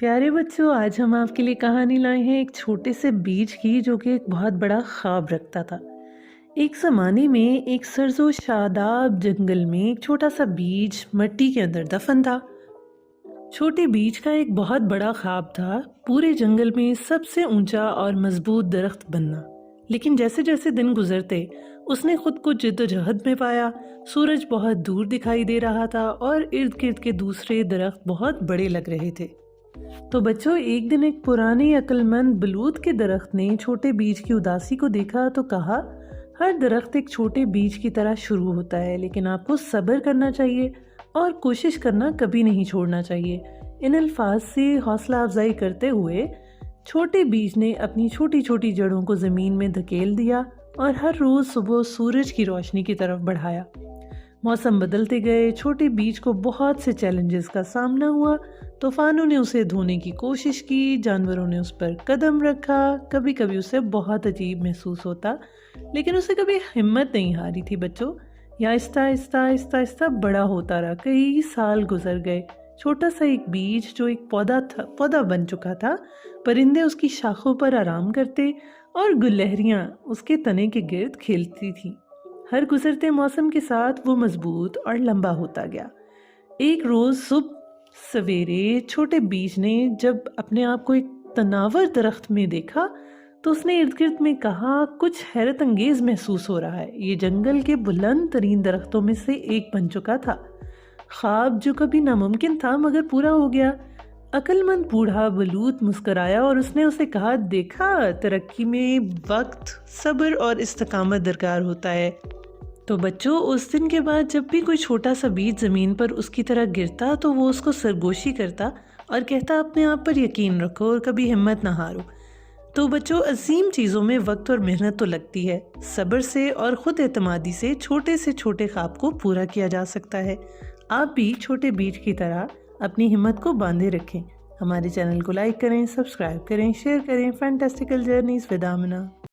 प्यारे बच्चों, आज हम आपके लिए कहानी लाए हैं एक छोटे से बीज की जो कि एक बहुत बड़ा ख्वाब रखता था। एक ज़माने में एक सरसों शादाब जंगल में एक छोटा सा बीज मिट्टी के अंदर दफन था। छोटे बीज का एक बहुत बड़ा ख्वाब था, पूरे जंगल में सबसे ऊंचा और मजबूत दरख्त बनना। लेकिन जैसे जैसे दिन गुजरते उसने खुद को जिद्दोजहद में पाया। सूरज बहुत दूर दिखाई दे रहा था और इर्द गिर्द के दूसरे दरख्त बहुत बड़े लग रहे थे। तो बच्चों, एक दिन एक पुराने अक्लमंद बलूत के दरख्त ने छोटे बीज की उदासी को देखा तो कहा, हर दरख्त एक छोटे बीज की तरह शुरू होता है, लेकिन आपको सब्र करना चाहिए और कोशिश करना कभी नहीं छोड़ना चाहिए। इन अल्फाज से हौसला अफजाई करते हुए छोटे बीज ने अपनी छोटी छोटी जड़ों को ज़मीन में धकेल दिया और हर रोज़ सुबह सूरज की रोशनी की तरफ बढ़ाया। मौसम बदलते गए, छोटे बीज को बहुत से चैलेंजेस का सामना हुआ। तूफानों ने उसे धोने की कोशिश की, जानवरों ने उस पर कदम रखा, कभी कभी उसे बहुत अजीब महसूस होता, लेकिन उसे कभी हिम्मत नहीं हारी थी बच्चों। यह आहिस्ता आहिस्ता आहिस्ता आहिस्ता बड़ा होता रहा। कई साल गुजर गए। छोटा सा एक बीज जो एक पौधा बन चुका था। परिंदे उसकी शाखों पर आराम करते और गुलहरियाँ उसके तने के गिर्द खेलती थीं। हर गुजरते मौसम के साथ वो मजबूत और लंबा होता गया। एक रोज सुबह सवेरे छोटे बीज ने जब अपने आप को एक तनावर दरख्त में देखा तो उसने इर्द गिर्द में कहा, कुछ हैरत अंगेज महसूस हो रहा है। ये जंगल के बुलंद तरीन दरख्तों में से एक बन चुका था। ख्वाब जो कभी नामुमकिन था मगर पूरा हो गया। अक्लमंद बूढ़ा बलूत मुस्कराया और उसने उसे कहा, देखा, तरक्की में वक्त, सब्र और इस्तकामत दरकार होता है। तो बच्चों, उस दिन के बाद जब भी कोई छोटा सा बीज ज़मीन पर उसकी तरह गिरता तो वो उसको सरगोशी करता और कहता, अपने आप पर यकीन रखो और कभी हिम्मत ना हारो। तो बच्चों, अजीम चीज़ों में वक्त और मेहनत तो लगती है। सब्र से और ख़ुद एतमादी से छोटे ख्वाब को पूरा किया जा सकता है। आप भी छोटे बीज की तरह अपनी हिम्मत को बांधे रखें। हमारे चैनल को लाइक करें, सब्सक्राइब करें, शेयर करें। Fantastical journeys with Amna.